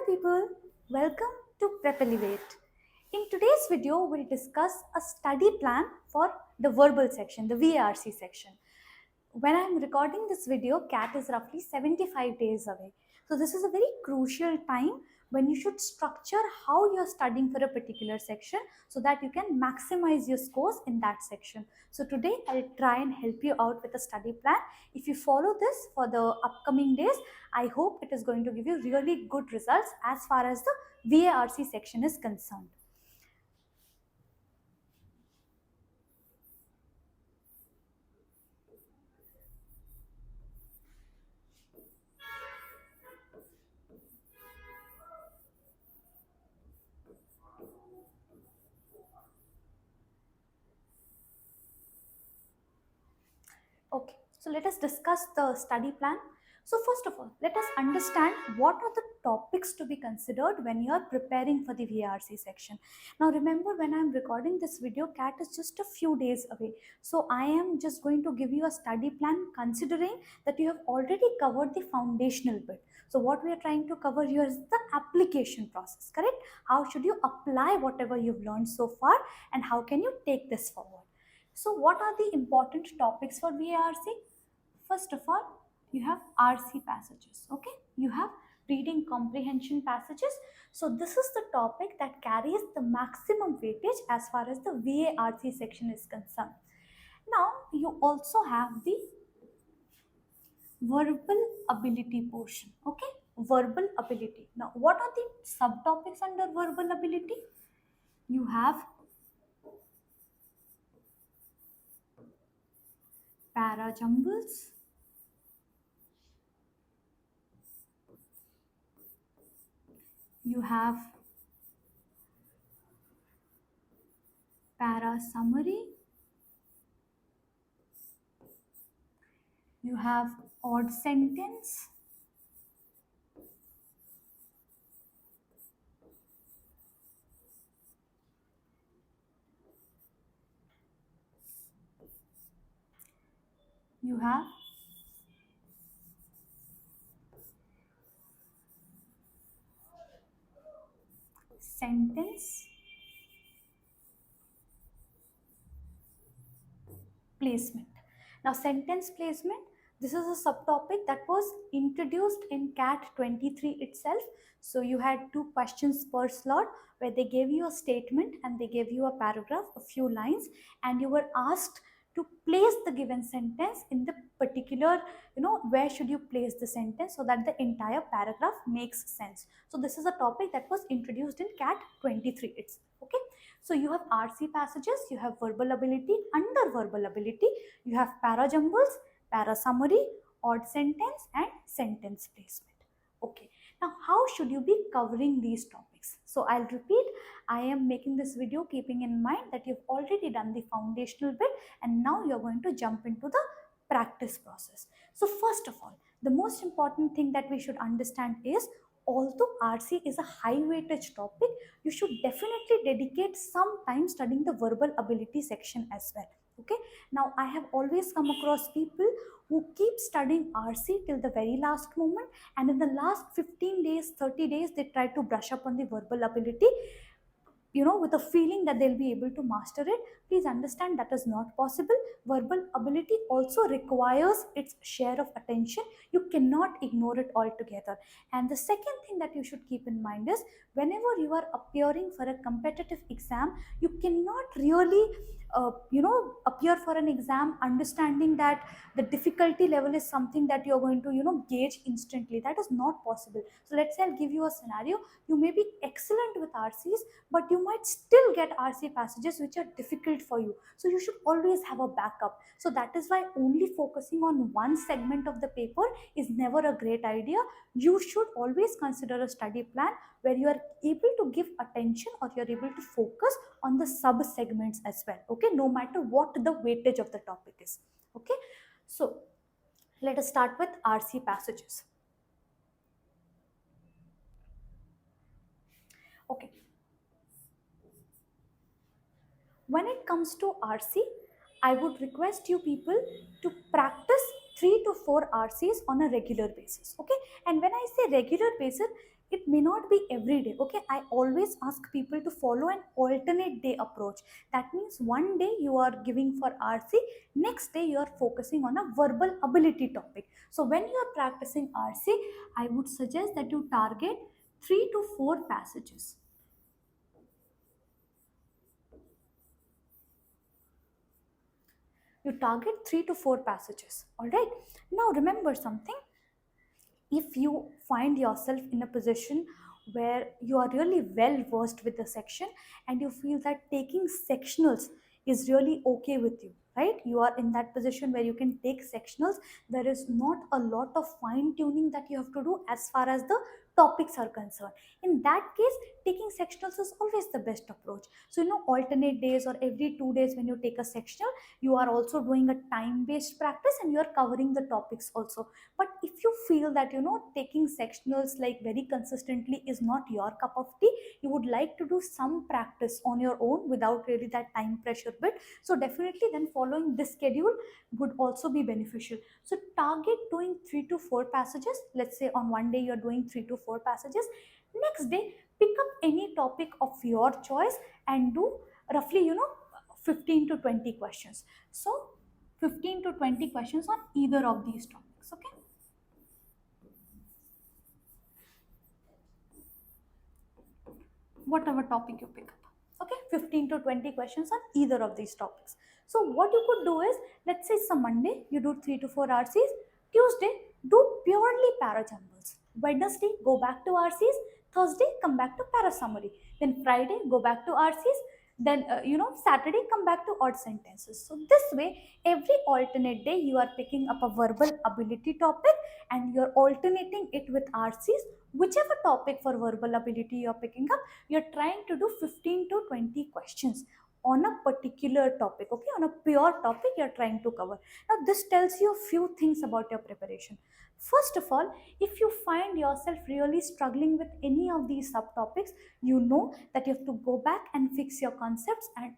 people, welcome to Prep Elevate. In today's video, we'll discuss a study plan for the verbal section, the VARC section. When I'm recording this video, CAT is roughly 75 days away. So this is a very crucial time when you should structure how you're studying for a particular section so that you can maximize your scores in that section. So today I'll try and help you out with a study plan. If you follow this for the upcoming days, I hope it is going to give you really good results as far as the VARC section is concerned. Okay, so let us discuss the study plan. So first of all, let us understand what are the topics to be considered when you are preparing for the VRC section. Now remember, when I am recording this video, CAT is just a few days away. So I am just going to give you a study plan considering that you have already covered the foundational bit. So what we are trying to cover here is the application process, correct? How should you apply whatever you've learned so far and how can you take this forward? So what are the important topics for VARC? First of all, you have RC passages, okay? You have reading comprehension passages. So this is the topic that carries the maximum weightage as far as the VARC section is concerned. Now, you also have the verbal ability portion, okay? Verbal ability. Now, what are the subtopics under verbal ability? You have parajumbles, you have PARASUMMARY, you have odd sentence, you have sentence placement. Now sentence placement, this is a subtopic that was introduced in CAT 23 itself. So you had 2 questions per slot where they gave you a statement and they gave you a paragraph, a few lines, and you were asked to place the given sentence in the particular, where should you place the sentence so that the entire paragraph makes sense. So this is a topic that was introduced in CAT 23 itself, okay? So you have RC passages, you have verbal ability. Under verbal ability, you have parajumbles, parasummary, odd sentence and sentence placement. Okay, now how should you be covering these topics? So I'll repeat, I am making this video keeping in mind that you've already done the foundational bit and now you're going to jump into the practice process. So first of all, the most important thing that we should understand is, although RC is a high weightage topic, you should definitely dedicate some time studying the verbal ability section as well. Okay, now I have always come across people who keep studying RC till the very last moment, and in the last 15 days, 30 days, they try to brush up on the verbal ability, with a feeling that they'll be able to master it. Please understand that is not possible. Verbal ability also requires its share of attention. You cannot ignore it altogether. And the second thing that you should keep in mind is, whenever you are appearing for a competitive exam, you cannot really appear for an exam understanding that the difficulty level is something that you're going to gauge instantly. That is not possible. So let's say I'll give you a scenario. You may be excellent with RCs, but you might still get RC passages which are difficult for you. So you should always have a backup. So that is why only focusing on one segment of the paper is never a great idea. You should always consider a study plan where you are able to give attention or you're able to focus on the sub segments as well. Okay, no matter what the weightage of the topic is. Okay, so let us start with RC passages. Okay, when it comes to RC, I would request you people to practice 3 to 4 RCs on a regular basis. Okay, and when I say regular basis, It may not be every day. Okay, I always ask people to follow an alternate day approach. That means one day you are giving for RC, next day you are focusing on a verbal ability topic. So when you are practicing RC, I would suggest that you target 3 to 4 passages. You target 3 to 4 passages. All right. Now remember something. If you find yourself in a position where you are really well versed with the section and you feel that taking sectionals is really okay with you, right? You are in that position where you can take sectionals. There is not a lot of fine tuning that you have to do as far as the topics are concerned. In that case, taking sectionals is always the best approach. So alternate days or every 2 days when you take a sectional, you are also doing a time based practice and you are covering the topics also. But if you feel that taking sectionals like very consistently is not your cup of tea, you would like to do some practice on your own without really that time pressure bit, so definitely then following this schedule would also be beneficial. So target doing 3 to 4 passages. Let's say on one day you're doing 3 to 4 passages, next day pick up any topic of your choice and do roughly 15 to 20 questions. So 15 to 20 questions on either of these topics. Okay, whatever topic you pick up. Okay, 15 to 20 questions on either of these topics. So what you could do is, let's say it's a Monday, you do 3 to 4 RCs. Tuesday, do purely parajumbles. Wednesday, go back to RCs. Thursday, come back to parasummary. Then Friday, go back to RCs. Then Saturday, come back to odd sentences. So this way, every alternate day you are picking up a verbal ability topic and you're alternating it with RCs. Whichever topic for verbal ability you're picking up, you're trying to do 15 to 20 questions on a particular topic. Okay, on a pure topic you're trying to cover. Now this tells you a few things about your preparation. First of all, if you find yourself really struggling with any of these subtopics, you know that you have to go back and fix your concepts and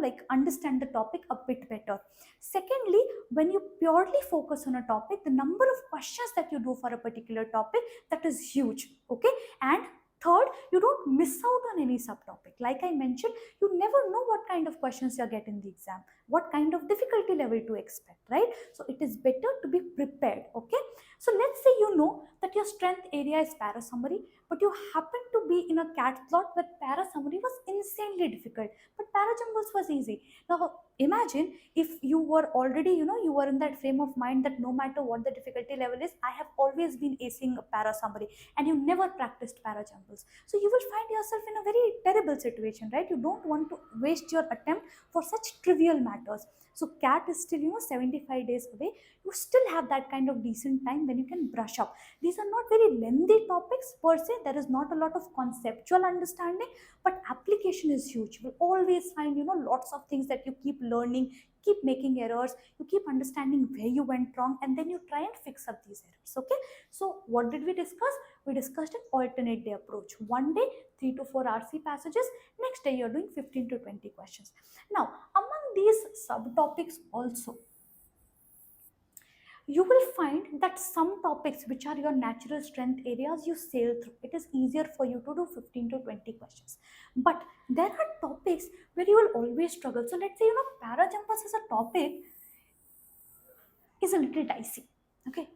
like understand the topic a bit better. Secondly, when you purely focus on a topic, the number of questions that you do for a particular topic, that is huge. Okay, and third, you don't miss out on any subtopic. Like I mentioned, you never know what kind of questions you get in the exam, what kind of difficulty level to expect, right? So it is better to be prepared. Okay, so let's say you know that your strength area is parasummary, but you happen to be in a cat slot where parasummary was insanely difficult, but parajumbles was easy. Now imagine if you were already, you were in that frame of mind that no matter what the difficulty level is, I have always been acing a parasummary, and you never practiced parajumbles. So you will find yourself in a very terrible situation, right? You don't want to waste your attempt for such trivial matters. So cat is still 75 days away. You still have that kind of decent time when you can brush up. These are not very lengthy topics per se. There is not a lot of conceptual understanding, but application is huge. You will always find lots of things that you keep learning, keep making errors, you keep understanding where you went wrong, and then you try and fix up these errors. Okay, so what did we discuss? We discussed an alternate day approach. One day 3 to 4 RC passages, next day you're doing 15 to 20 questions. Now among these subtopics also, you will find that some topics which are your natural strength areas you sail through. It is easier for you to do 15 to 20 questions. But there are topics where you will always struggle. So let's say, parajumpers as a topic is a little dicey. Okay.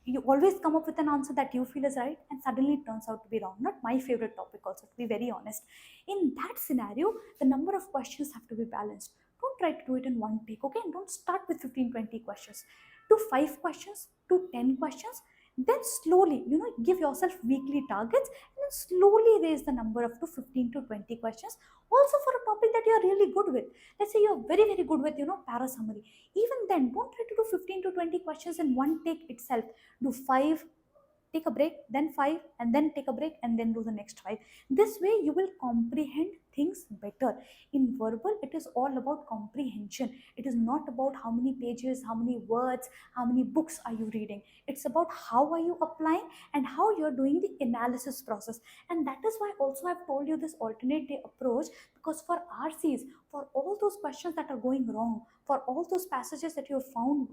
You always come up with an answer that you feel is right and suddenly it turns out to be wrong. Not my favorite topic also, to be very honest. In that scenario, the number of questions have to be balanced. Don't try to do it in one take, okay? And don't start with 15, 20 questions. Do 5 questions, to 10 questions, then slowly, give yourself weekly targets and then slowly raise the number up to 15 to 20 questions. Also for a topic that you're really good with. Let's say you're very, very good with, parasummary. Even then, don't try to do 15 to 20 questions in one take itself. Do 5, take a break, then 5, and then take a break, and then do the next 5. This way you will comprehend things better. In verbal, it is all about comprehension. It is not about how many pages, how many words, how many books are you reading. It's about how are you applying and how you're doing the analysis process. And that is why also I've told you this alternate day approach, because for RCs, for all those questions that are going wrong, for all those passages that you have found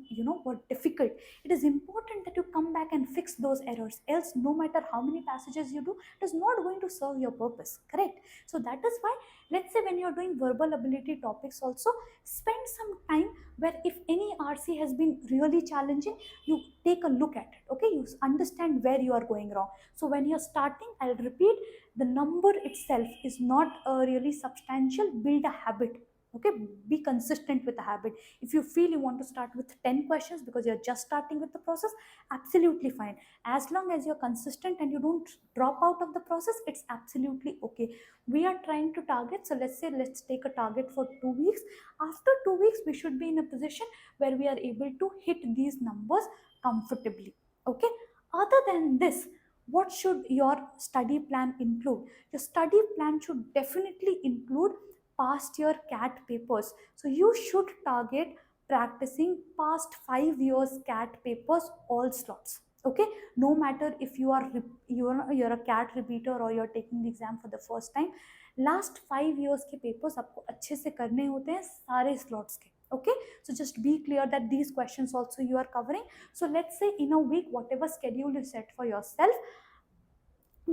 were difficult, it is important that you come back and fix those errors. Else, no matter how many passages you do, it is not going to serve your purpose, correct? So that is why, let's say when you're doing verbal ability topics also, spend some time where if any RC has been really challenging, you take a look at it, okay? You understand where you are going wrong. So when you're starting, I'll repeat, the number itself is not really substantial. Build a habit, okay? Be consistent with the habit. If you feel you want to start with 10 questions because you're just starting with the process, absolutely fine. As long as you're consistent and you don't drop out of the process, it's absolutely okay. We are trying to target, so let's say, let's take a target for 2 weeks. After 2 weeks, we should be in a position where we are able to hit these numbers comfortably, okay? Other than this, what should your study plan include? Your study plan should definitely include past year CAT papers. So you should target practicing past 5 years CAT papers, all slots, okay? No matter if you're a CAT repeater or you're taking the exam for the first time, last 5 years के papers आपको अच्छे से करने होते हैं सारे slots के, okay? So just be clear that these questions also you are covering. So let's say in a week, whatever schedule you set for yourself,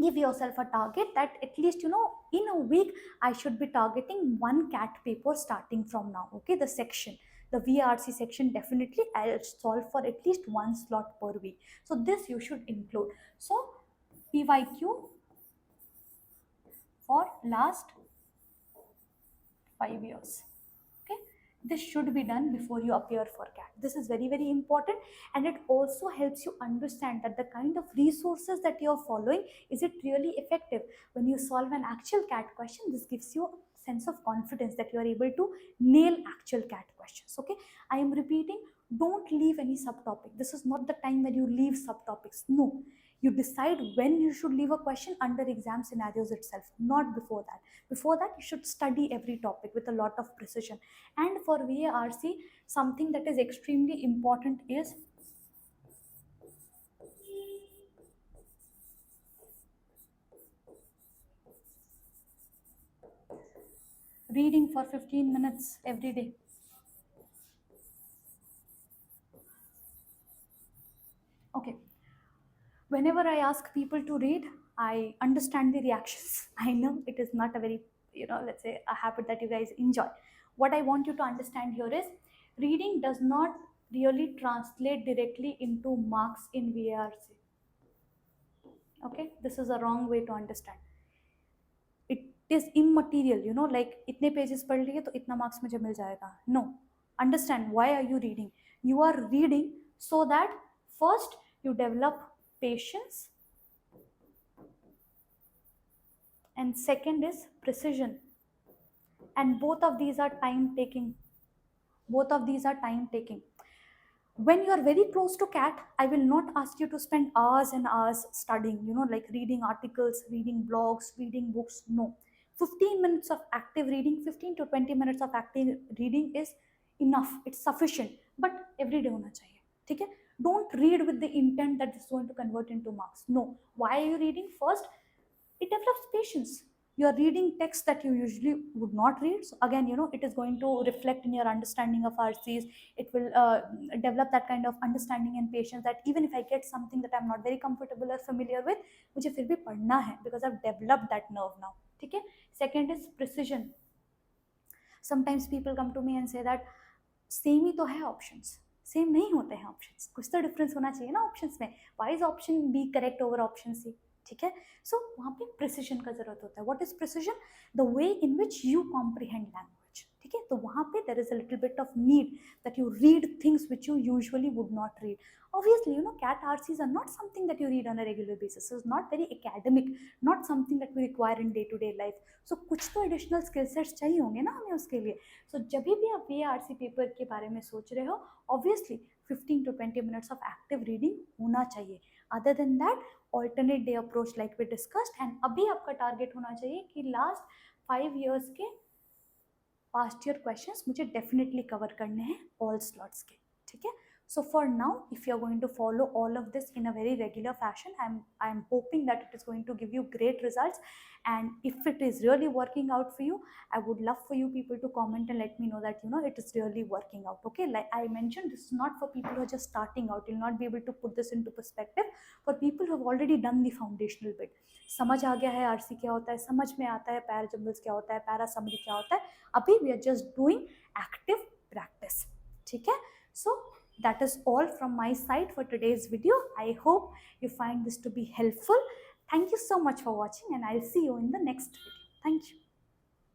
give yourself a target that at least in a week I should be targeting one CAT paper starting from now, okay? The section, the VRC section, definitely I'll solve for at least one slot per week. So this you should include. So PYQ for last 5 years, okay? This should be done before you appear for CAT. This is very, very important, and it also helps you understand that the kind of resources that you're following, is it really effective? When you solve an actual CAT question, this gives you a sense of confidence that you are able to nail actual CAT questions, okay? I am repeating, don't leave any subtopic. This is not the time when you leave subtopics. No, you decide when you should leave a question under exam scenarios itself, not before that. Before that, you should study every topic with a lot of precision. And for VARC, something that is extremely important is reading for 15 minutes every day. Okay. Whenever I ask people to read, I understand the reactions. I know it is not a very, let's say, a habit that you guys enjoy. What I want you to understand here is, reading does not really translate directly into marks in VARC. Okay, this is a wrong way to understand. It is immaterial, like इतने pages पढ़ लिए तो इतना marks मुझे मिल जाएगा. No, understand why are you reading? You are reading so that first you develop patience, and second is precision, and both of these are time taking. When you are very close to CAT, I will not ask you to spend hours and hours studying, like reading articles, reading blogs, reading books. No, 15 minutes of active reading, 15 to 20 minutes of active reading is enough. It's sufficient, but every day होना चाहिए, ठीक है? Don't read with the intent that this is going to convert into marks. No. Why are you reading? First, it develops patience. You are reading text that you usually would not read. So again, it is going to reflect in your understanding of RCs. It will develop that kind of understanding and patience that even if I get something that I'm not very comfortable or familiar with, मुझे फिर भी पढ़ना है because I've developed that nerve now. ठीक है? Second is precision. Sometimes people come to me and say that same ही तो है options. Same नहीं होते हैं ऑप्शंस, कुछ तो डिफरेंस होना चाहिए ना ऑप्शंस में. Why is option B correct over option C? ठीक है, सो वहाँ पे प्रिसिजन का जरूरत होता है. What is precision? The way in which you comprehend language. ठीक है, तो वहाँ पे there is a little bit of need that you read things which you usually would not read. Obviously, CAT RCs are not something that you read on a regular basis. It's not very academic, not something that we require in day-to-day life. So कुछ तो additional skill sets चाहिए होंगे ना हमें उसके लिए. So जब भी आप VARC पेपर के बारे में सोच रहे हो, obviously 15 to 20 minutes of active reading होना चाहिए. Other than that, alternate day approach like we discussed, and अभी आपका target होना चाहिए कि last 5 years के पास्ट ईयर क्वेश्चंस मुझे डेफिनेटली कवर करने हैं ऑल स्लॉट्स के, ठीक है. So for now, if you are going to follow all of this in a very regular fashion, I'm hoping that it is going to give you great results. And if it is really working out for you, I would love for you people to comment and let me know that it is really working out. Okay, like I mentioned, this is not for people who are just starting out. You'll not be able to put this into perspective. For people who have already done the foundational bit, समझ आ गया है RC क्या होता है, समझ में आता है पैराजम्बल्स क्या होता है, पैरासमरी क्या होता है. अभी we are just doing active practice, ठीक है. So that is all from my side for today's video. I hope you find this to be helpful. Thank you so much for watching, and I'll see you in the next video. Thank you.